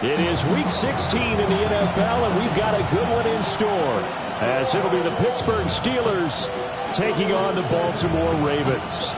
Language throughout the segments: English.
It is Week 16 in the NFL, and we've got a good one in store, as it'll be the Pittsburgh Steelers taking on the Baltimore Ravens.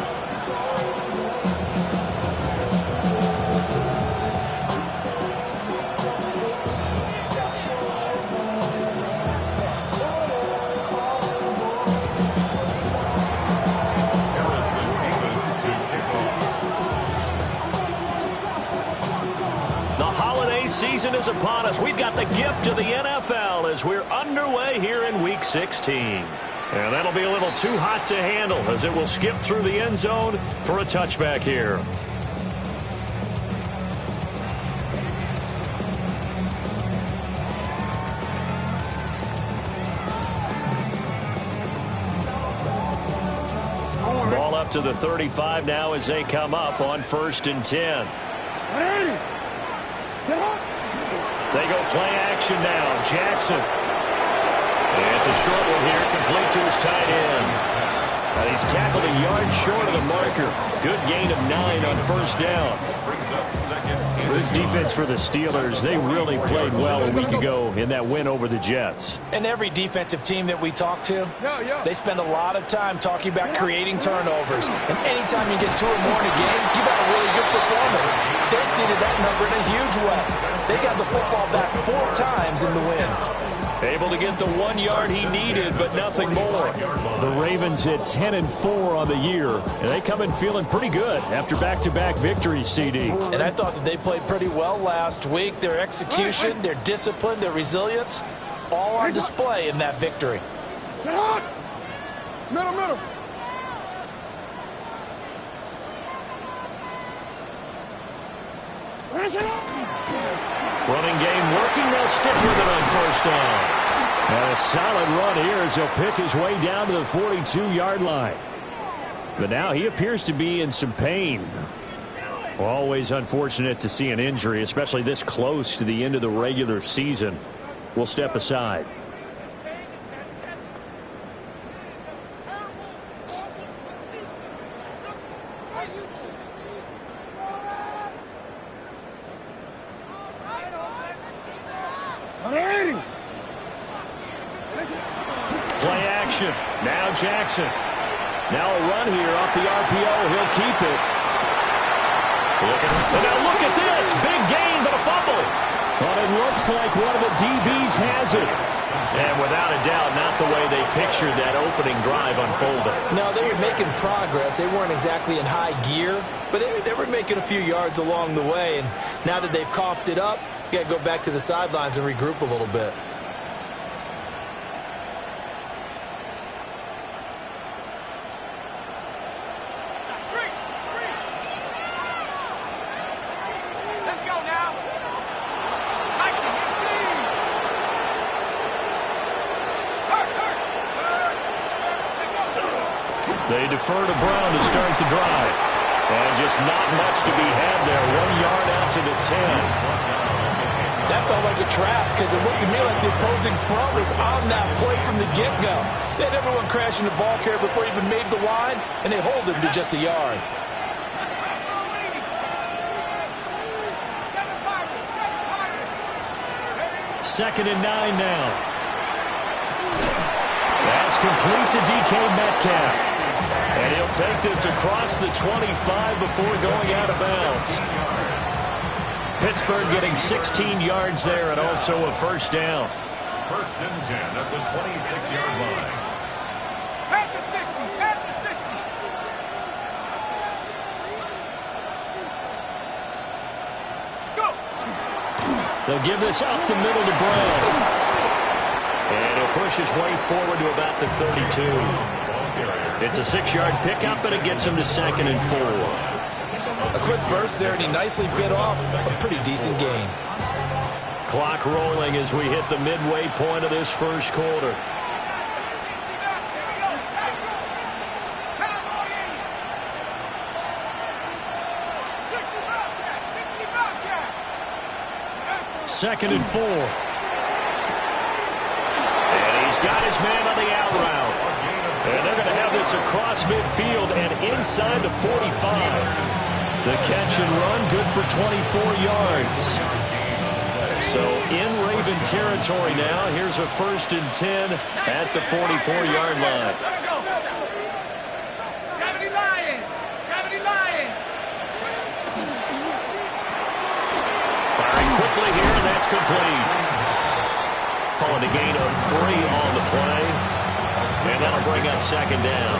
Season is upon us. We've got the gift of the NFL as we're underway here in Week 16. And that'll be a little too hot to handle as it will skip through the end zone for a touchback here. Ball up to the 35 now as they come up on 1st and 10. They go play action now. Jackson. And it's a short one here, complete to his tight end. And he's tackled a yard short of the marker. Good gain of 9 on 1st down. This defense for the Steelers, they really played well a week ago in that win over the Jets. And every defensive team that we talk to, they spend a lot of time talking about creating turnovers. And anytime you get 2 or more in a game, you've had a really good performance. They exceeded that number in a huge way. They got the football back 4 times in the win. Able to get the 1 yard he needed, but nothing more. The Ravens hit 10-4 on the year, and they come in feeling pretty good after back-to-back victories, CD. And I thought that they played pretty well last week. Their execution, their discipline, their resilience, all on display in that victory. Middle. Running game working. They'll stick with it on 1st down. And a solid run here as he'll pick his way down to the 42-yard line. But now he appears to be in some pain. Always unfortunate to see an injury, especially this close to the end of the regular season. We'll step aside. Play action. Now Jackson. Now a run here off the RPO. He'll keep it. And now look at this. Big gain, but a fumble. But it looks like one of the DBs has it. And without a doubt, not the way they pictured that opening drive unfolding. No, they were making progress. They weren't exactly in high gear, but they were making a few yards along the way. And now that they've coughed it up, you got to go back to the sidelines and regroup a little bit. They defer to Brown to start the drive. And just not much to be had there. 1 yard out to the 10. That felt like a trap because it looked to me like the opposing front was on that play from the get-go. They had everyone crashing the ball carrier before he even made the line, and they hold him to just a yard. Second and 9 now. That's complete to DK Metcalf. And he'll take this across the 25 before going out of bounds. Pittsburgh getting 16 yards there and also a 1st down. 1st and 10 at the 26-yard line. At the 60. Go. They'll give this up the middle to Brown. And he'll push his way forward to about the 32. It's a 6-yard pickup, and it gets him to 2nd and 4. A quick burst there, and he nicely bit off a pretty decent gain. Clock rolling as we hit the midway point of this 1st quarter. Second and 4. And he's got his man on the out route. And they're going to have this across midfield and inside the 45. The catch and run, good for 24 yards. even territory now. Here's a 1st and 10 at the 44-yard line. Let's go. 70 Lions. 70 Lions. Firing quickly here, and that's complete. Calling a gain of 3 on the play. And that'll bring up 2nd down.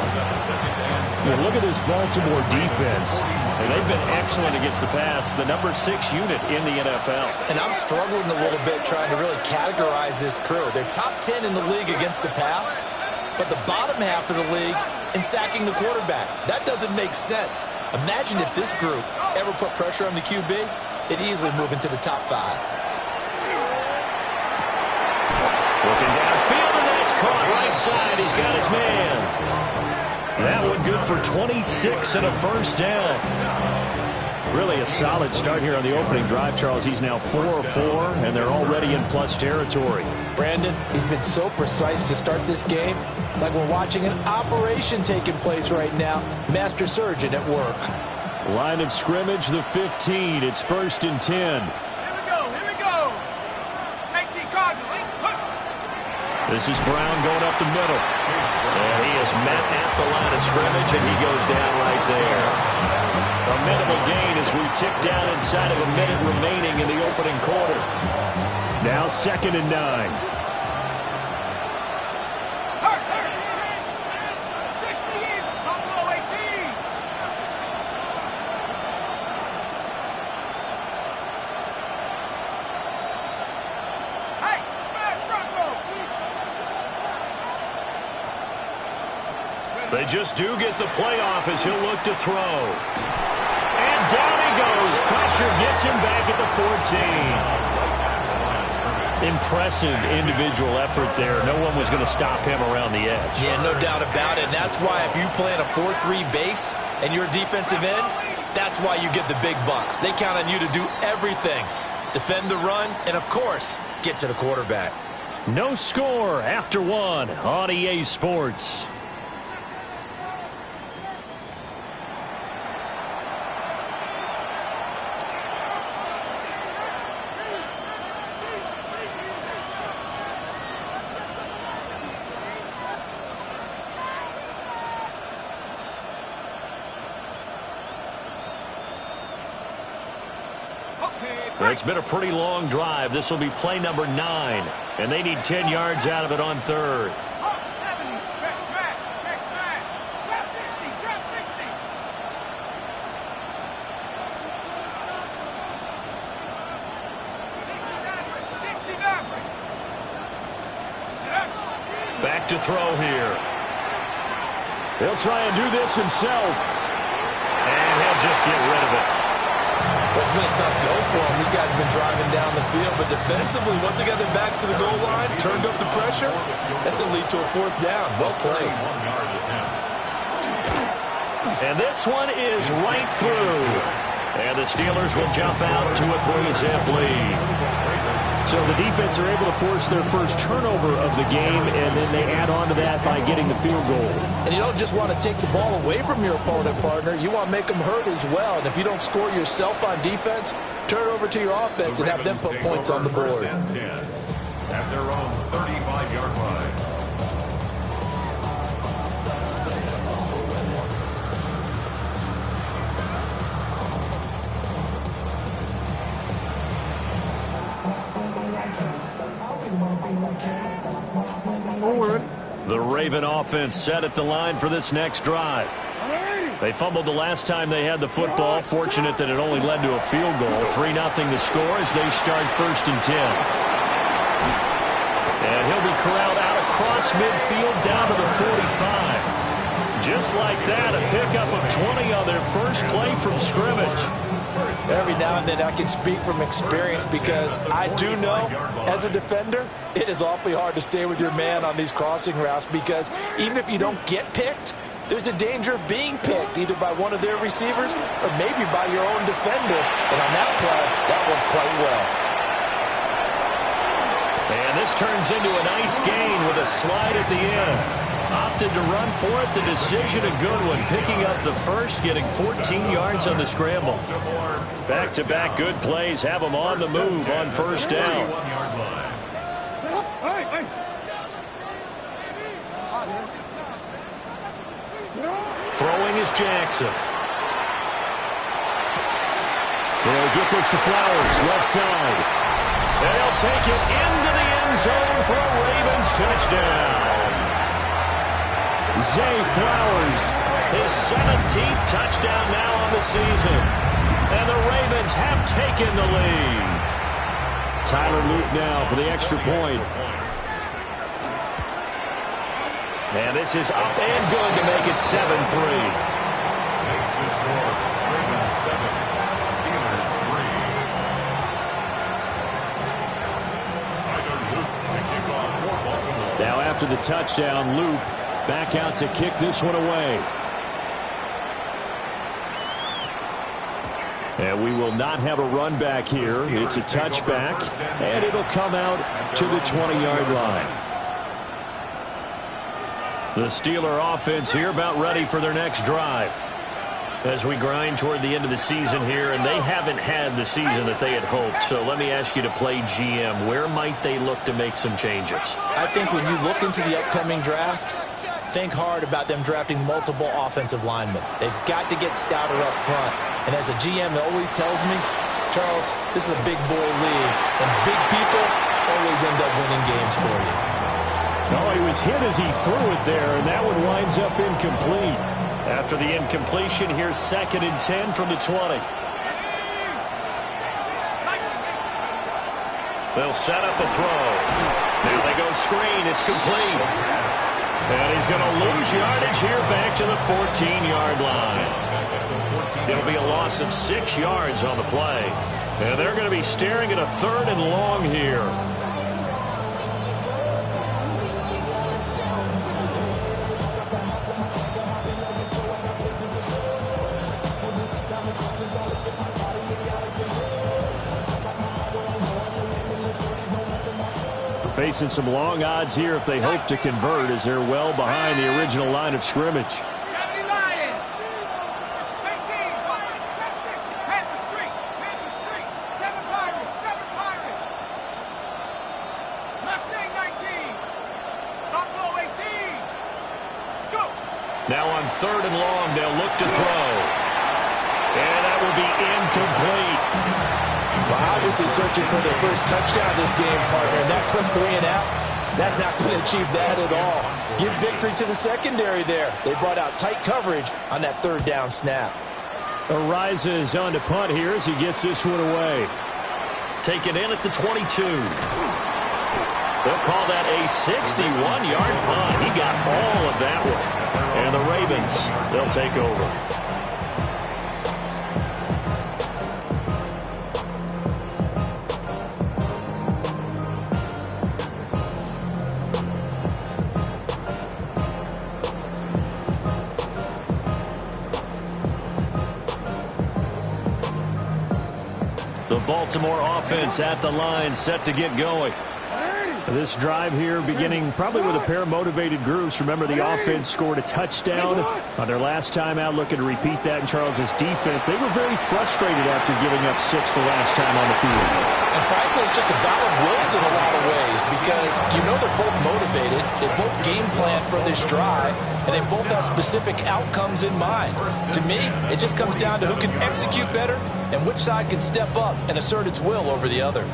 Yeah, look at this Baltimore defense. And they've been excellent against the pass, the number 6 unit in the NFL. And I'm struggling a little bit trying to really categorize this crew. They're top 10 in the league against the pass, but the bottom half of the league in sacking the quarterback. That doesn't make sense. Imagine if this group ever put pressure on the QB, it'd easily move into the top 5. Looking downfield, and that's caught right side. He's got his man. That one good for 26 and a 1st down. Really a solid start here on the opening drive, Charles. He's now 4 of 4, and they're already in plus territory. Brandon, he's been so precise to start this game, like we're watching an operation taking place right now. Master surgeon at work. Line of scrimmage, the 15. It's 1st and 10. Here we go. 18 Cardinals. This is Brown going up the middle. And he is met at the line of scrimmage, and he goes down right there. A minimal gain as we tick down inside of a minute remaining in the opening quarter. Now 2nd and 9. 60 Buffalo 18. Hey, smash Broncos. They just do get the playoff as he'll look to throw. And down he goes. Pressure gets him back at the 14. Impressive individual effort there. No one was going to stop him around the edge. Yeah, no doubt about it. And that's why if you play in a 4-3 base and you're a defensive end, that's why you get the big bucks. They count on you to do everything. Defend the run and, of course, get to the quarterback. No score after 1 on EA Sports. It's been a pretty long drive. This will be play number 9, and they need 10 yards out of it on 3rd. Trap smash. Trap 60. 69. Back to throw here. He'll try and do this himself. And he'll just get rid of it. It's been a tough go for him. These guys have been driving down the field, but defensively, once they got their backs to the goal line, turned up the pressure, that's going to lead to a 4th down. Well played. And this one is right through. And the Steelers will jump out to a 3-zip lead. So the defense are able to force their first turnover of the game, and then they add on to that by getting the field goal. And you don't just want to take the ball away from your opponent, partner. You want to make them hurt as well. And if you don't score yourself on defense, turn it over to your offense and have them put points on the board. At their own 35-yard line. The Raven offense set at the line for this next drive. They fumbled the last time they had the football. Fortunate that it only led to a field goal. 3-0 the score as they start 1st and 10. And he'll be corralled out across midfield down to the 45. Just like that, a pickup of 20 on their first play from scrimmage. Every now and then I can speak from experience because I do know, as a defender, it is awfully hard to stay with your man on these crossing routes because even if you don't get picked, there's a danger of being picked either by one of their receivers or maybe by your own defender. And on that play, that worked quite well. And this turns into a nice gain with a slide at the end. Opted to run for it. The decision a good one. Picking up the first, getting 14 yards on the scramble. Back-to-back good plays have them on the move on 1st down. Throwing is Jackson. They'll get this to Flowers, left side. They'll take it into the end zone for a Ravens touchdown. Zay Flowers, his 17th touchdown now on the season. And the Ravens have taken the lead. Tyler Luke now for the extra point. And this is up and good to make it 7-3. Makes the score Ravens 7, Steelers 3. Tyler Luke to kick off for Baltimore. Now after the touchdown, Luke back out to kick this one away. And we will not have a run back here. It's a touchback, and it'll come out to the 20-yard line. The Steeler offense here about ready for their next drive. As we grind toward the end of the season here, and they haven't had the season that they had hoped. So let me ask you to play GM. Where might they look to make some changes? I think when you look into the upcoming draft, think hard about them drafting multiple offensive linemen. They've got to get stouter up front. And as a GM always tells me, Charles, this is a big boy league, and big people always end up winning games for you. Oh, he was hit as he threw it there, and that one winds up incomplete. After the incompletion, here's 2nd and 10 from the 20. They'll set up a throw. There they go, screen. It's complete. And he's going to lose yardage here back to the 14-yard line. It'll be a loss of 6 yards on the play. And they're going to be staring at a 3rd and long here. Facing some long odds here if they hope to convert, as they're well behind the original line of scrimmage. 70 Lions. 13. Trap 60. Panther Street. Panther Street. 7 Pirates. 7 Pirates. Mustang 19. Buffalo 18. Scoop. Now on 3rd and long, they'll look to throw. And that will be incomplete. Well, obviously searching for their first touchdown this game, partner. And that quick 3 and out, that's not going to achieve that at all. Give victory to the secondary there. They brought out tight coverage on that 3rd down snap. Ariza is on to punt here as he gets this one away. Taken in at the 22. They'll call that a 61-yard punt. He got all of that one. And the Ravens, they'll take over. The Baltimore offense at the line, set to get going. This drive here beginning probably with a pair of motivated groups. Remember, the offense scored a touchdown on their last time out, looking to repeat that in Charles's defense. They were very frustrated after giving up 6 the last time on the field. And frankly, it's just a battle of wills in a lot of ways, because you know they're both motivated, they both game plan for this drive, and they both have specific outcomes in mind. To me, it just comes down to who can execute better and which side can step up and assert its will over the other.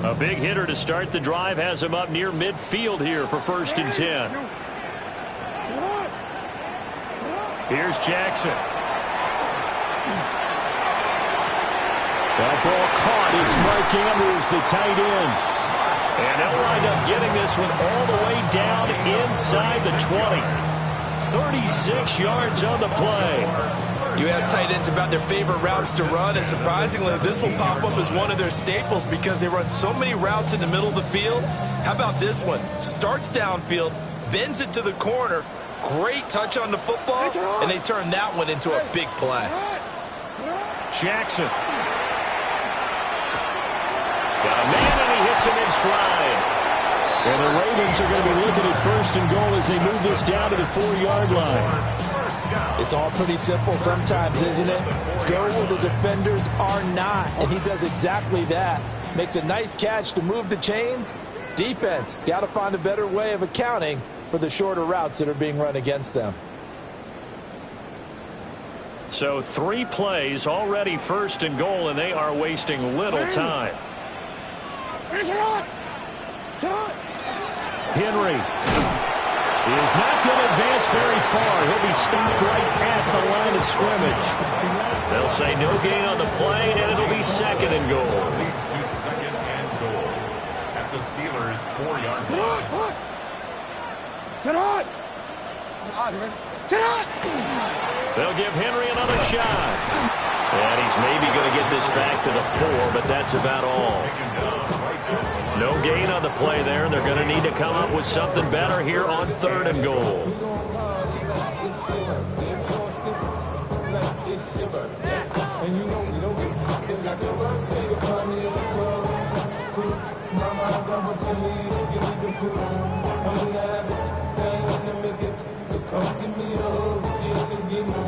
A big hitter to start the drive has him up near midfield here for 1st and 10. Here's Jackson. That ball caught. It's Mike Andrews, the tight end. And they'll wind up getting this one all the way down inside the 20. 36 yards on the play. You ask tight ends about their favorite routes to run, and surprisingly, this will pop up as one of their staples because they run so many routes in the middle of the field. How about this one? Starts downfield, bends it to the corner, great touch on the football, and they turn that one into a big play. Jackson. Got a man, and he hits him in stride. And the Ravens are going to be looking at 1st and goal as they move this down to the 4-yard line. It's all pretty simple sometimes, isn't it? Go where the defenders are not, and he does exactly that. Makes a nice catch to move the chains. Defense, got to find a better way of accounting for the shorter routes that are being run against them. So 3 plays, already 1st and goal, and they are wasting little time. Henry is not going to advance very far. He'll be stopped right at the line of scrimmage. They'll say no gain on the play, and it'll be 2nd and goal. Leads to 2nd and goal at the Steelers' 4-yard line. They'll give Henry another shot. And he's maybe going to get this back to the 4, but that's about all. No gain on the play there. They're going to need to come up with something better here on 3rd and goal.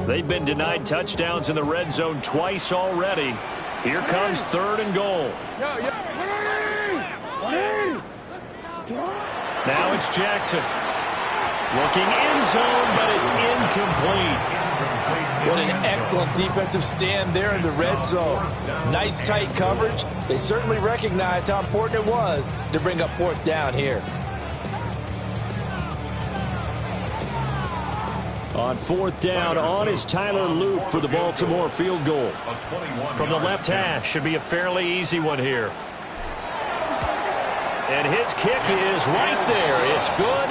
They've been denied touchdowns in the red zone twice already. Here comes 3rd and goal. Now it's Jackson. Looking end zone, but it's incomplete. What an excellent defensive stand there in the red zone. Nice tight coverage. They certainly recognized how important it was to bring up 4th down here. On 4th down, on is Tyler Loop for the Baltimore field goal. From the left hash, should be a fairly easy one here. And his kick is right there. It's good.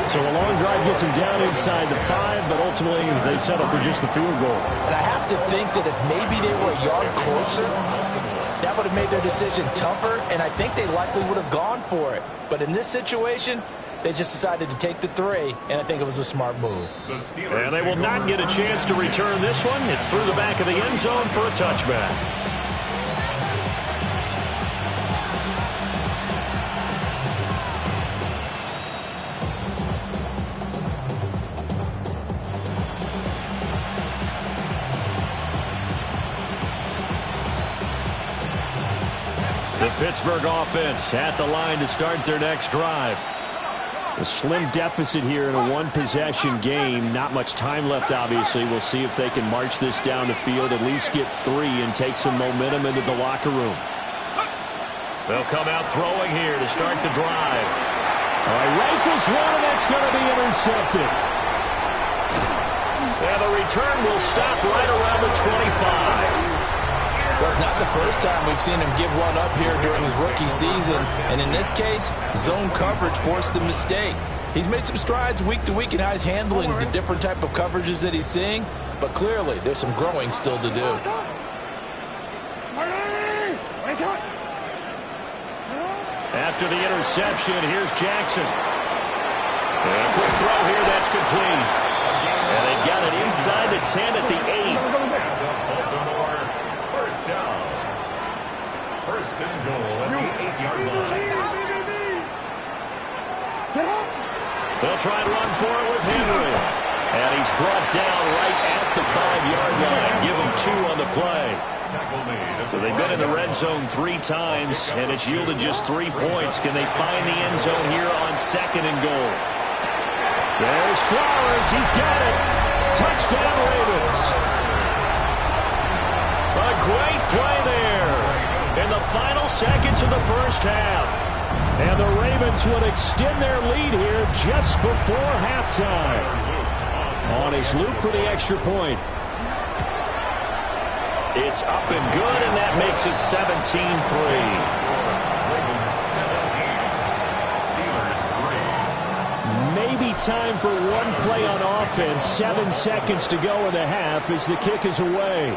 So a long drive gets him down inside the 5, but ultimately they settle for just the field goal. And I have to think that if maybe they were a yard closer, that would have made their decision tougher, and I think they likely would have gone for it. But in this situation, they just decided to take the 3, and I think it was a smart move. And they will not get a chance to return this one. It's through the back of the end zone for a touchback. The Pittsburgh offense at the line to start their next drive. A slim deficit here in a 1-possession game. Not much time left, obviously. We'll see if they can march this down the field, at least get 3, and take some momentum into the locker room. They'll come out throwing here to start the drive. All right, rifles one, and that's going to be intercepted. And the return will stop right around the 25. Well, it's not the first time we've seen him give one up here during his rookie season. And in this case, zone coverage forced the mistake. He's made some strides week to week in how he's handling the different type of coverages that he's seeing. But clearly, there's some growing still to do. After the interception, here's Jackson. And a quick throw here, that's complete. And they've got it inside the 10 at the 8. First down. 1st and goal at the 8-yard line. They'll try and run for it with Henry. And he's brought down right at the 5-yard line. Give him 2 on the play. So they've been in the red zone 3 times, and it's yielded just 3 points. Can they find the end zone here on 2nd and goal? There's Flowers. He's got it. Touchdown, Ravens. A great play there in the final seconds of the first half. And the Ravens would extend their lead here just before halftime. On his loop for the extra point. It's up and good, and that makes it 17-3. Maybe time for one play on offense. 7 seconds to go in the half as the kick is away.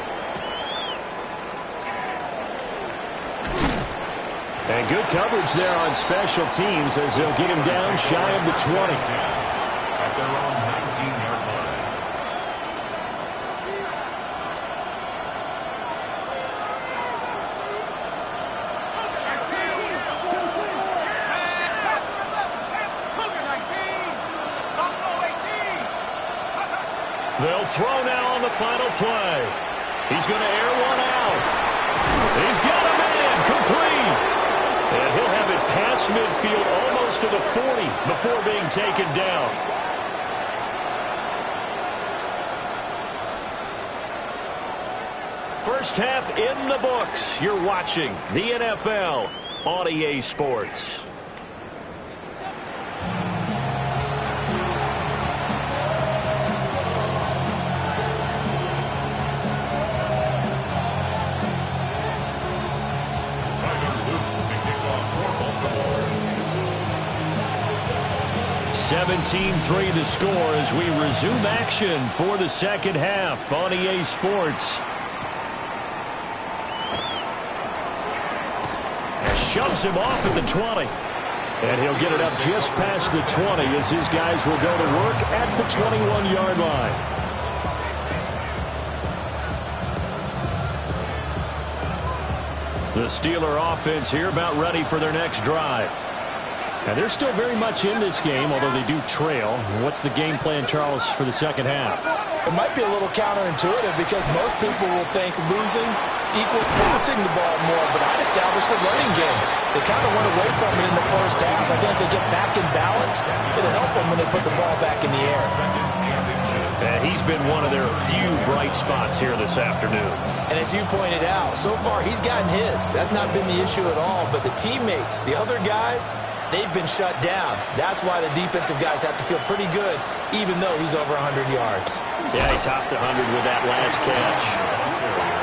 And good coverage there on special teams as they'll get him down shy of the 20. At their own 19-yard line. They'll throw now on the final play. He's going to air one out. He's got a man complete. And he'll have it past midfield almost to the 40 before being taken down. First half in the books. You're watching the NFL on EA Sports. Tyler Luke to kick off for Baltimore. 17-3 the score as we resume action for the second half on EA Sports. Shoves him off at the 20. And he'll get it up just past the 20 as his guys will go to work at the 21-yard line. The Steeler offense here about ready for their next drive. And they're still very much in this game, although they do trail. What's the game plan, Charles, for the second half? It might be a little counterintuitive because most people will think losing equals passing the ball more, but I'd establish the running game. They kind of went away from it in the first half. I think they get back in balance. It'll help them when they put the ball back in the air. And he's been one of their few bright spots here this afternoon. And as you pointed out, so far he's gotten his. That's not been the issue at all. But the teammates, the other guys, they've been shut down. That's why the defensive guys have to feel pretty good, even though he's over 100 yards. Yeah, he topped 100 with that last catch.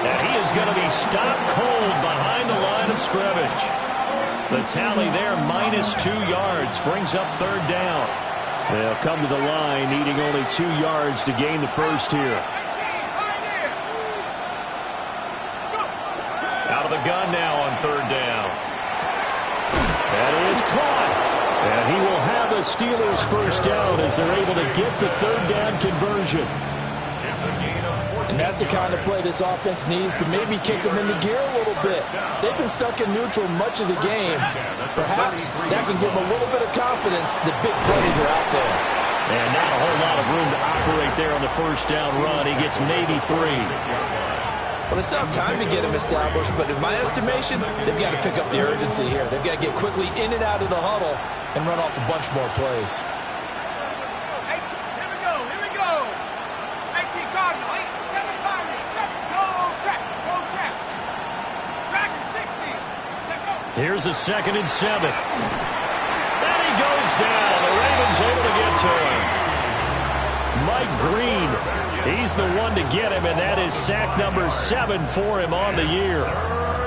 And he is going to be stopped cold behind the line of scrimmage. The tally there, -2 yards, brings up third down. They'll come to the line, needing only 2 yards to gain the first here. Out of the gun now on third down. That is caught. And he will have a Steelers first down as they're able to get the third down conversion. And that's the kind of play this offense needs to maybe kick them into gear a little bit. They've been stuck in neutral much of the game. Perhaps that can give them a little bit of confidence that big plays are out there. And not a whole lot of room to operate there on the first down run. He gets maybe 3. Well, they still have time to get him established, but in my estimation, they've got to pick up the urgency here. They've got to get quickly in and out of the huddle and run off a bunch more plays. Here's a 2nd and 7. And he goes down. The Ravens able to get to him. Mike Green, he's the one to get him, and that is sack number 7 for him on the year.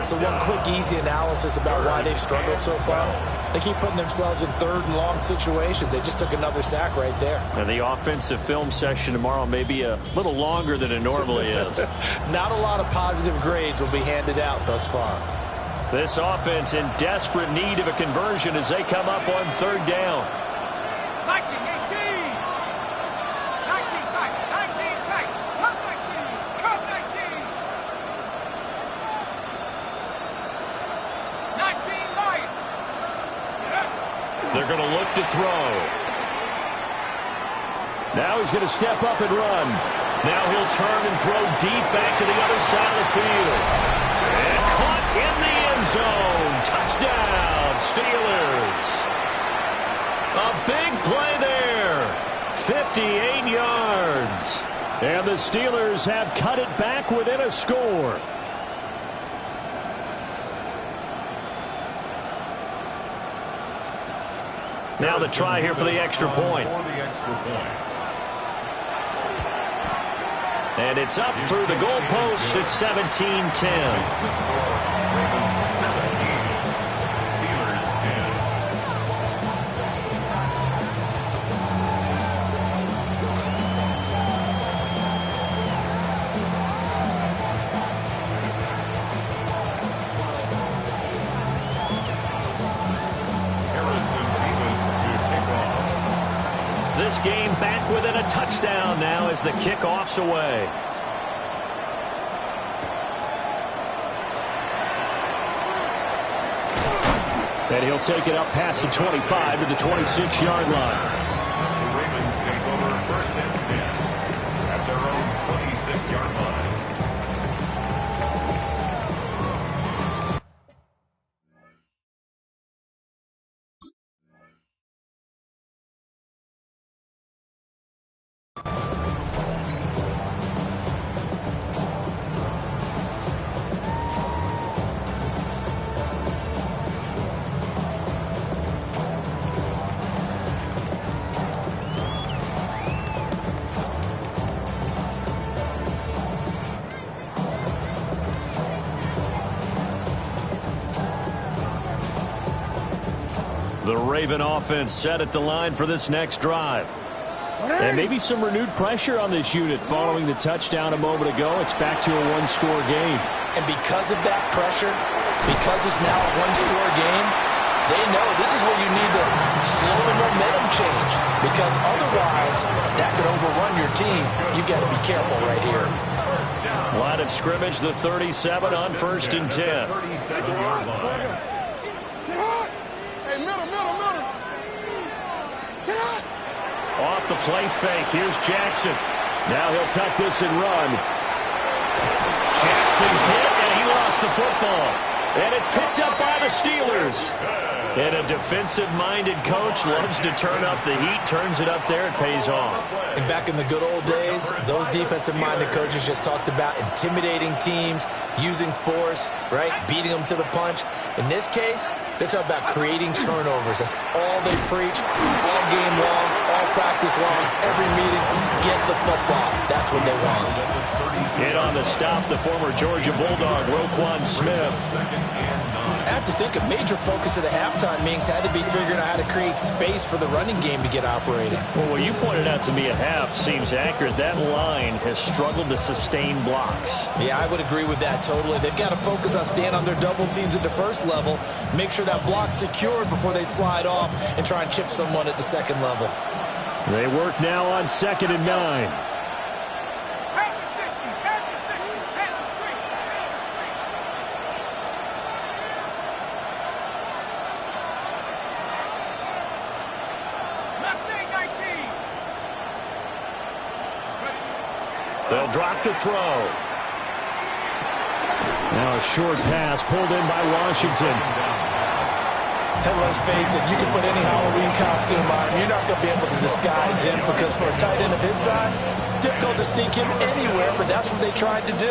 So one quick, easy analysis about why they've struggled so far. They keep putting themselves in third and long situations. They just took another sack right there. And the offensive film session tomorrow may be a little longer than it normally is. Not a lot of positive grades will be handed out thus far. This offense in desperate need of a conversion as they come up on third down. 19, 18. 19 tight, 19 tight. Cut 19, cut 19. 19 light. They're going to look to throw. Now he's going to step up and run. Now he'll turn and throw deep back to the other side of the field. And caught in the end zone. Touchdown, Steelers. A big play there. 58 yards. And the Steelers have cut it back within a score. Now the try here for the extra point. And it's up through the goalposts. It's 17-10. This game back within a touchdown now as the kickoff's away. And he'll take it up past the 25 to the 26-yard line. The Ravens take over 1st and 10 at their own The Raven offense set at the line for this next drive. And maybe some renewed pressure on this unit following the touchdown a moment ago. It's back to a one-score game. And because of that pressure, because it's now a one-score game, they know this is where you need to slow the momentum change. Because otherwise, that could overrun your team. You've got to be careful right here. Line of scrimmage, the 37 on 1st and 10. 37-yard line. Off the play fake. Here's Jackson. Now he'll tuck this and run. Jackson hit, and he lost the football. And it's picked up by the Steelers. And a defensive-minded coach loves to turn up the heat, turns it up there, it pays off. And back in the good old days, those defensive-minded coaches just talked about intimidating teams, using force, right, beating them to the punch. In this case, they talk about creating turnovers. That's all they preach, all game long, all practice long, every meeting. Get the football. That's what they want. In on the stop, the former Georgia Bulldog, Roquan Smith. I have to think a major focus of the halftime meetings had to be figuring out how to create space for the running game to get operating. Well, what you pointed out to me at half seems accurate. That line has struggled to sustain blocks. Yeah, I would agree with that totally. They've got to focus on staying on their double teams at the first level, make sure that block's secured before they slide off and try and chip someone at the second level. They work now on 2nd and 9. They'll drop to throw. Now a short pass pulled in by Washington. And let's face it, you can put any Halloween costume on him. You're not going to be able to disguise him because for a tight end of his size, difficult to sneak him anywhere, but that's what they tried to do.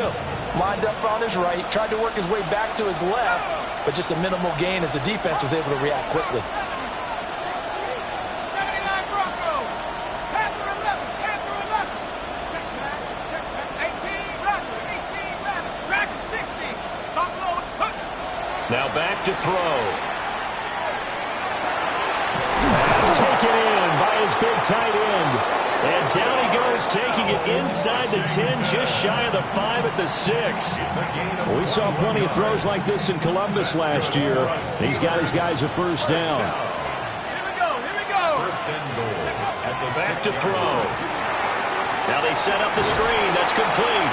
Lined up on his right, tried to work his way back to his left, but just a minimal gain as the defense was able to react quickly. Now back to throw. Pass taken in by his big tight end. And down he goes, taking it inside the 10, just shy of the 5 at the 6. We saw plenty of throws like this in Columbus last year. He's got his guys a first down. Here we go. First and goal at the Back to throw. Now they set up the screen. That's complete.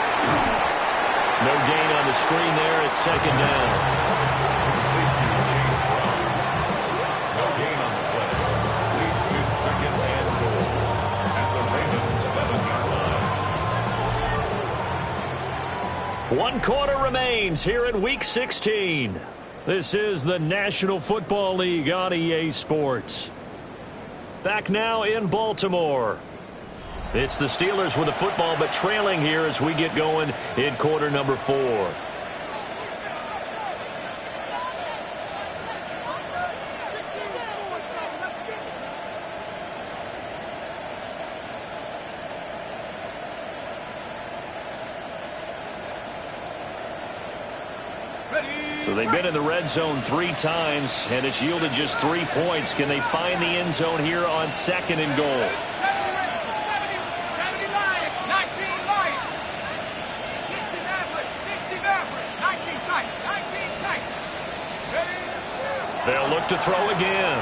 No gain on the screen there. It's 2nd down. One quarter remains here in Week 16. This is the National Football League on EA Sports. Back now in Baltimore. It's the Steelers with the football, but trailing here as we get going in quarter number 4. So they've been in the red zone 3 times, and it's yielded just 3 points. Can they find the end zone here on 2nd and goal? 70 Lions, 19 Lions. 60 Maverick, 60 Maverick, 19 tight, 19 tight. Ready? They'll look to throw again.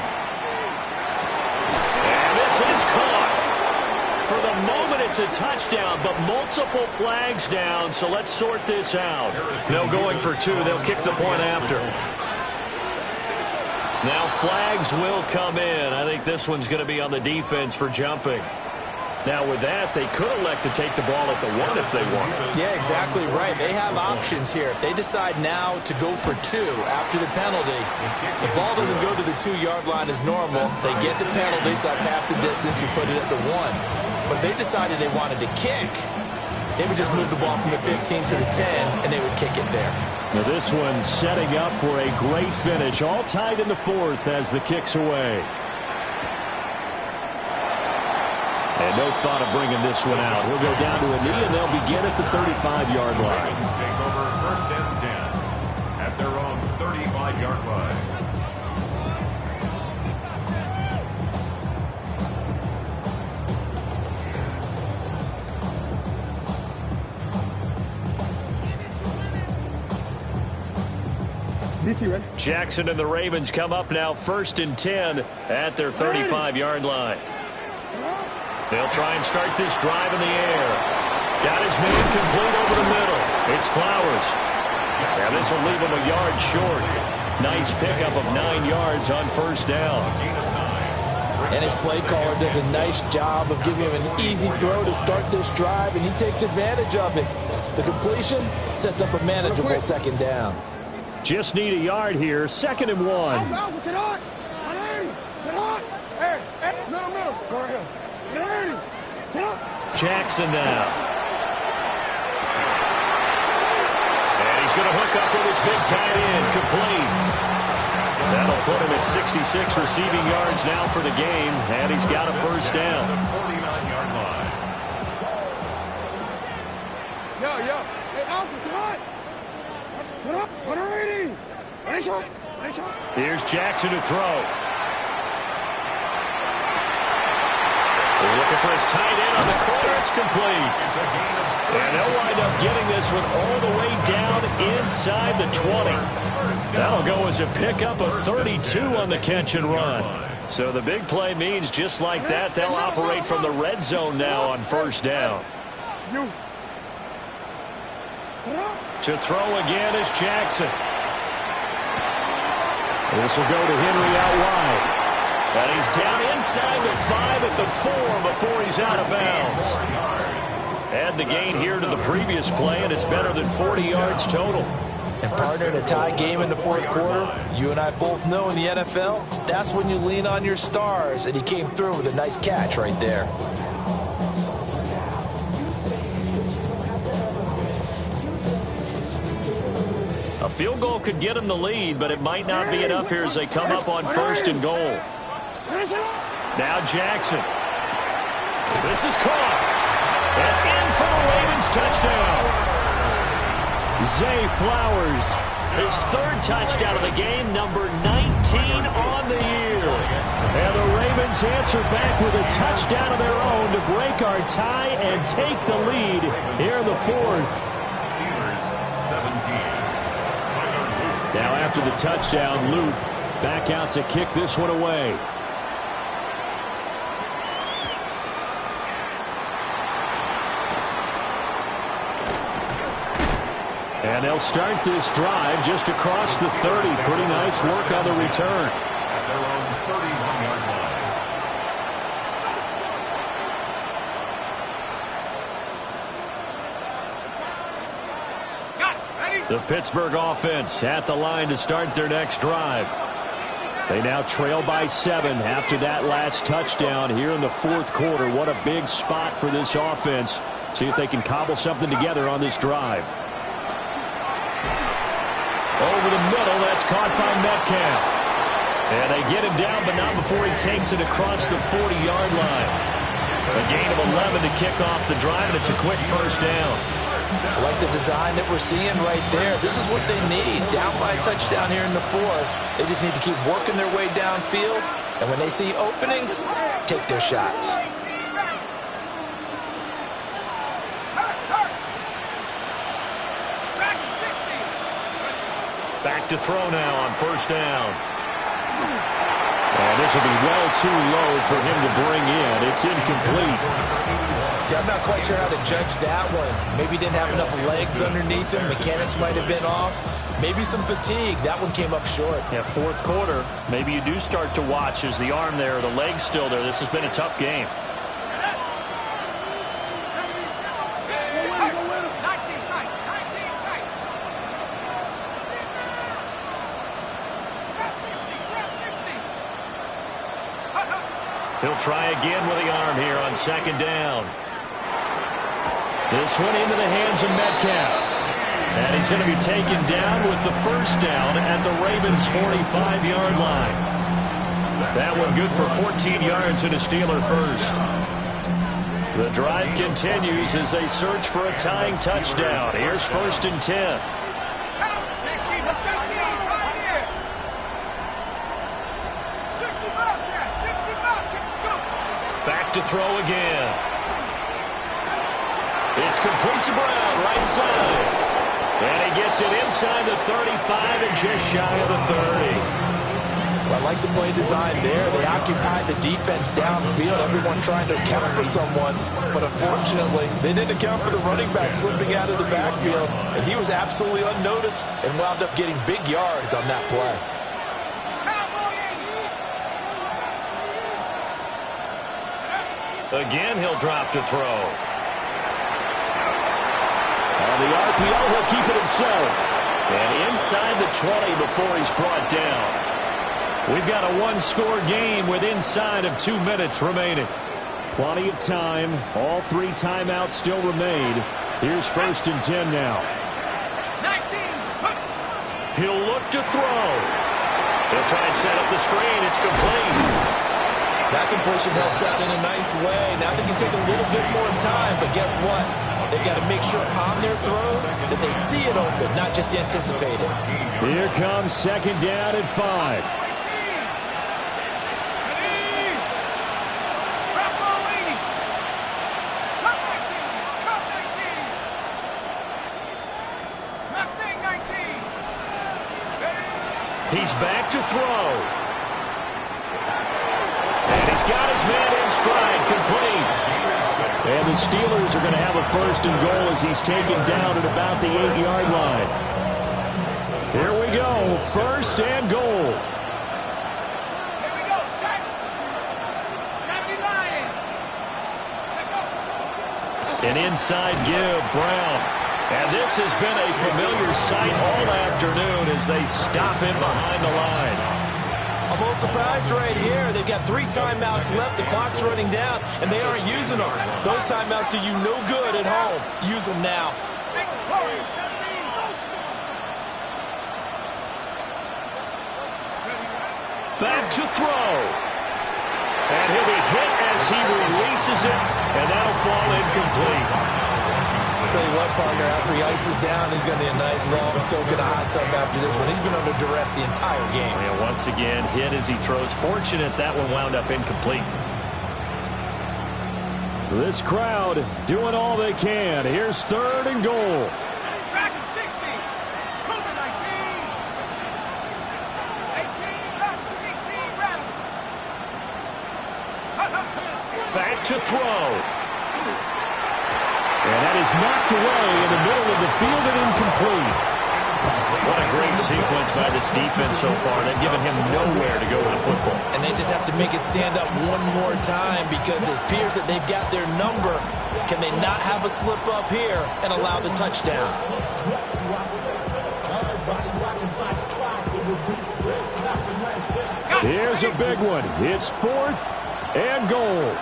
And this is caught. For the moment, it's a touchdown, but multiple flags down, so let's sort this out. No going for 2. They'll kick the point after. Now flags will come in. I think this one's going to be on the defense for jumping. Now with that, they could elect to take the ball at the 1 if they want. Yeah, exactly right. They have options here. If they decide now to go for 2 after the penalty, the ball doesn't go to the 2-yard line as normal. They get the penalty, so that's half the distance. You put it at the 1. but if they decided they wanted to kick, they would just move the ball from the 15 to the 10, and they would kick it there. Now this one setting up for a great finish. All tied in the fourth as the kick's away. And no thought of bringing this one out. He'll go down to a knee, and they'll begin at the 35-yard line. Take over 1st and 10 at their own 35-yard line. Jackson and the Ravens come up now 1st and 10 at their 35-yard line. They'll try and start this drive in the air. Got his man complete over the middle. It's Flowers. Now this will leave him a yard short. Nice pickup of 9 yards on 1st down. And his play caller does a nice job of giving him an easy throw to start this drive, and he takes advantage of it. The completion sets up a manageable 2nd down. Just need a yard here. 2nd and 1. Jackson now. And he's going to hook up with his big tight end. Complete. That'll put him at 66 receiving yards now for the game, and he's got a 1st down. 49-yard line. Here's Jackson to throw. Looking for his tight end on the corner. It's complete. And they'll wind up getting this one all the way down inside the 20. That'll go as a pickup of 32 on the catch and run. So the big play means just like that, they'll operate from the red zone now on 1st down. To throw again is Jackson. This will go to Henry out wide. And he's down inside the 5 at the 4 before he's out of bounds. Add the gain here to the previous play, and it's better than 40 yards total. And partner, in a tie game in the 4th quarter, you and I both know in the NFL, that's when you lean on your stars, and he came through with a nice catch right there. A field goal could get him the lead, but it might not be enough here as they come up on 1st and goal. Now Jackson. This is caught. And in for the Ravens touchdown. Zay Flowers. His 3rd touchdown of the game, number 19 on the year. And the Ravens answer back with a touchdown of their own to break our tie and take the lead here in the 4th. Steelers 17. Now after the touchdown, Luke back out to kick this one away. And they'll start this drive just across the 30. Pretty nice work on the return. At their own 31-yard line. The Pittsburgh offense at the line to start their next drive. They now trail by 7 after that last touchdown here in the 4th quarter. What a big spot for this offense. See if they can cobble something together on this drive. Over the middle, that's caught by Metcalf. And they get him down, but not before he takes it across the 40-yard line. A gain of 11 to kick off the drive, and it's a quick 1st down. I like the design that we're seeing right there. This is what they need. Down by a touchdown here in the 4th. They just need to keep working their way downfield. And when they see openings, take their shots. Back to throw now on 1st down. And this will be well too low for him to bring in. It's incomplete. See, I'm not quite sure how to judge that one. Maybe he didn't have enough legs underneath him. Mechanics might have been off. Maybe some fatigue. That one came up short. Yeah, 4th quarter. Maybe you do start to watch. Is the arm there, the leg's still there? This has been a tough game. He'll try again with the arm here on second down. This one into the hands of Metcalf. And he's going to be taken down with the first down at the Ravens' 45-yard line. That one good for 14 yards and a Steeler first. The drive continues as they search for a tying touchdown. Here's 1st and 10. Back to throw again. It's complete to Brown, right side. And he gets it inside the 35 and just shy of the 30. I like the play design there. They occupied the defense downfield, everyone trying to account for someone. But unfortunately, they didn't account for the running back slipping out of the backfield. And he was absolutely unnoticed and wound up getting big yards on that play. Again, he'll drop to throw. On the RPO, he'll keep it himself. And inside the 20 before he's brought down. We've got a one-score game with inside of 2 minutes remaining. Plenty of time. All 3 timeouts still remain. Here's 1st and 10 now. 19. He'll look to throw. He'll try and set up the screen. It's complete. That completion helps out in a nice way. Now they can take a little bit more time, but guess what? They've got to make sure on their throws that they see it open, not just anticipate it. Here comes 2nd down at 5. He's back to throw. And he's got his man in stride, complete. And the Steelers are going to have a 1st and goal as he's taken down at about the 8-yard line. Here we go, 1st and goal. Here we go, set. 70 Lions. An inside give, Brown. And this has been a familiar sight all afternoon as they stop him behind the line. I'm a little surprised right here. They've got 3 timeouts left. The clock's running down, and they aren't using them. Those timeouts do you no good at home. Use them now. Back to throw. And he'll be hit as he releases it, and that'll fall incomplete. I'll tell you what, partner, after he ices down, he's going to be a nice long soak in a hot tub after this one. He's been under duress the entire game. Yeah, once again, hit as he throws. Fortunate that one wound up incomplete. This crowd doing all they can. Here's 3rd and goal. Dragon 60. COVID-19. 18 rattle. Back to throw. And that is knocked away in the middle of the field and incomplete. What a great sequence by this defense so far. They've given him nowhere to go with the football. And they just have to make it stand up one more time because it appears that they've got their number. Can they not have a slip up here and allow the touchdown? Here's a big one. It's 4th and goal.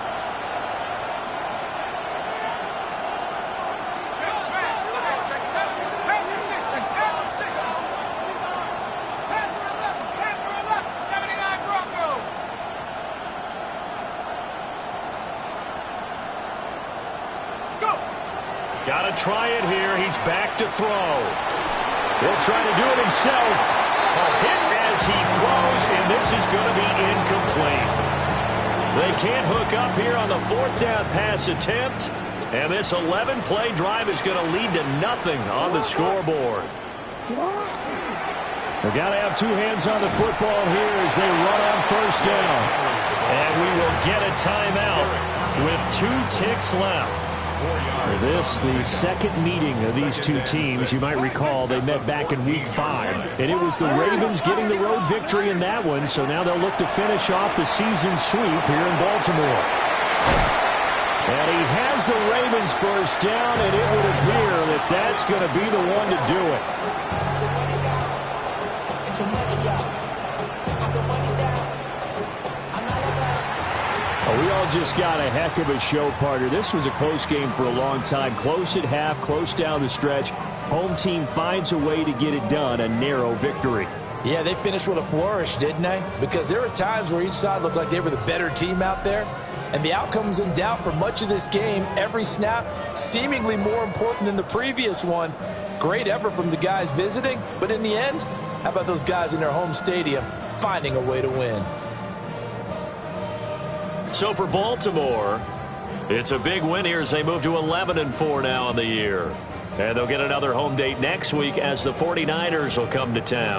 Got to try it here. He's back to throw. He'll try to do it himself. A hit as he throws, and this is going to be incomplete. They can't hook up here on the 4th down pass attempt, and this 11-play drive is going to lead to nothing on the scoreboard. They've got to have 2 hands on the football here as they run on 1st down. And we will get a timeout with 2 ticks left. For this, the second meeting of these 2 teams, you might recall they met back in Week 5. And it was the Ravens getting the road victory in that one, so now they'll look to finish off the season sweep here in Baltimore. And he has the Ravens 1st down, and it would appear that that's going to be the one to do it. A Ball just got a heck of a show, partner. This was a close game for a long time. Close at half, close down the stretch. Home team finds a way to get it done, a narrow victory. Yeah, they finished with a flourish, didn't they? Because there were times where each side looked like they were the better team out there. And the outcome's in doubt for much of this game. Every snap seemingly more important than the previous one. Great effort from the guys visiting. But in the end, how about those guys in their home stadium finding a way to win? So for Baltimore, it's a big win here as they move to 11-4 now in the year. And they'll get another home date next week as the 49ers will come to town.